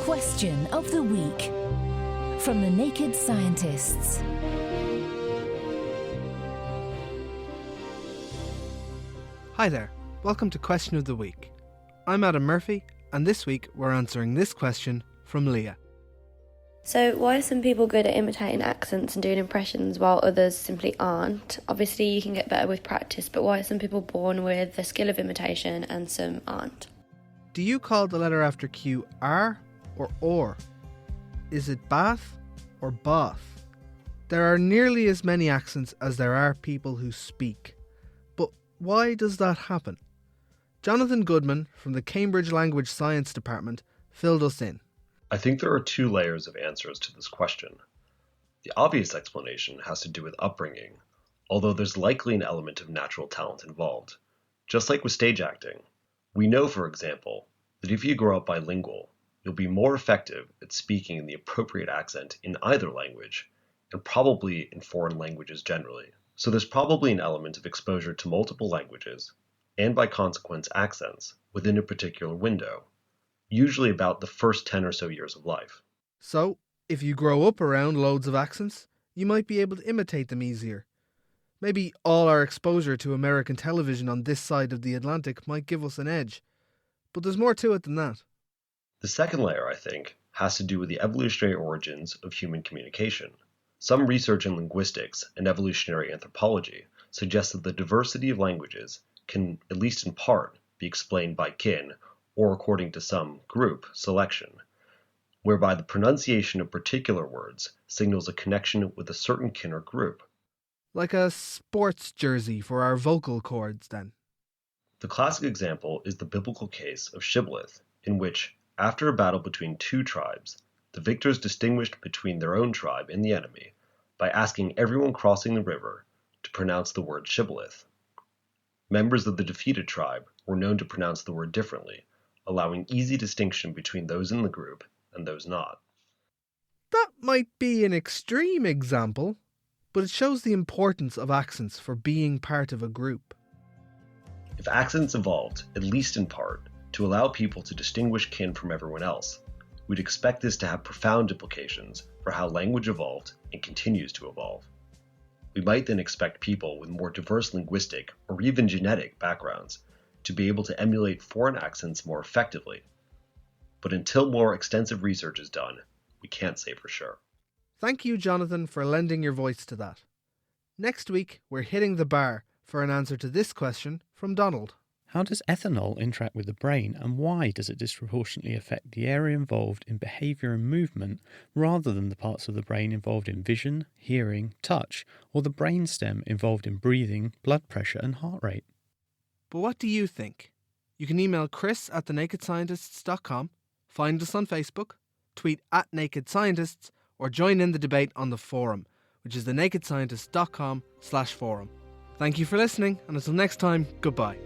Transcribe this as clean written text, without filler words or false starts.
Question of the Week from the Naked Scientists. Hi there, welcome to Question of the Week. I'm Adam Murphy, and this week we're answering this question from Leah. So why are some people good at imitating accents and doing impressions while others simply aren't? Obviously you can get better with practice, but why are some people born with the skill of imitation and some aren't? Do you call the letter after Q R or OR? Is it bath or bath? There are nearly as many accents as there are people who speak. But why does that happen? Jonathan Goodman from the Cambridge Language Science Department filled us in. I think there are two layers of answers to this question. The obvious explanation has to do with upbringing, although there's likely an element of natural talent involved. Just like with stage acting, we know, for example, that if you grow up bilingual, you'll be more effective at speaking in the appropriate accent in either language, and probably in foreign languages generally. So there's probably an element of exposure to multiple languages, and by consequence accents, within a particular window, usually about the first 10 or so years of life. So, if you grow up around loads of accents, you might be able to imitate them easier. Maybe all our exposure to American television on this side of the Atlantic might give us an edge. But there's more to it than that. The second layer, I think, has to do with the evolutionary origins of human communication. Some research in linguistics and evolutionary anthropology suggests that the diversity of languages can, at least in part, be explained by kin, or according to some group selection, whereby the pronunciation of particular words signals a connection with a certain kin or group. Like a sports jersey for our vocal cords, then. The classic example is the biblical case of shibboleth, in which, after a battle between two tribes, the victors distinguished between their own tribe and the enemy by asking everyone crossing the river to pronounce the word shibboleth. Members of the defeated tribe were known to pronounce the word differently, allowing easy distinction between those in the group and those not. That might be an extreme example, but it shows the importance of accents for being part of a group. If accents evolved, at least in part, to allow people to distinguish kin from everyone else, we'd expect this to have profound implications for how language evolved and continues to evolve. We might then expect people with more diverse linguistic or even genetic backgrounds to be able to emulate foreign accents more effectively. But until more extensive research is done, we can't say for sure. Thank you, Jonathan, for lending your voice to that. Next week, we're hitting the bar for an answer to this question from Donald. How does ethanol interact with the brain, and why does it disproportionately affect the area involved in behaviour and movement rather than the parts of the brain involved in vision, hearing, touch, or the brainstem involved in breathing, blood pressure and heart rate? But what do you think? You can email chris@thenakedscientists.com, find us on Facebook, tweet @nakedscientists, or join in the debate on the forum, which is thenakedscientists.com/forum. Thank you for listening, and until next time, goodbye.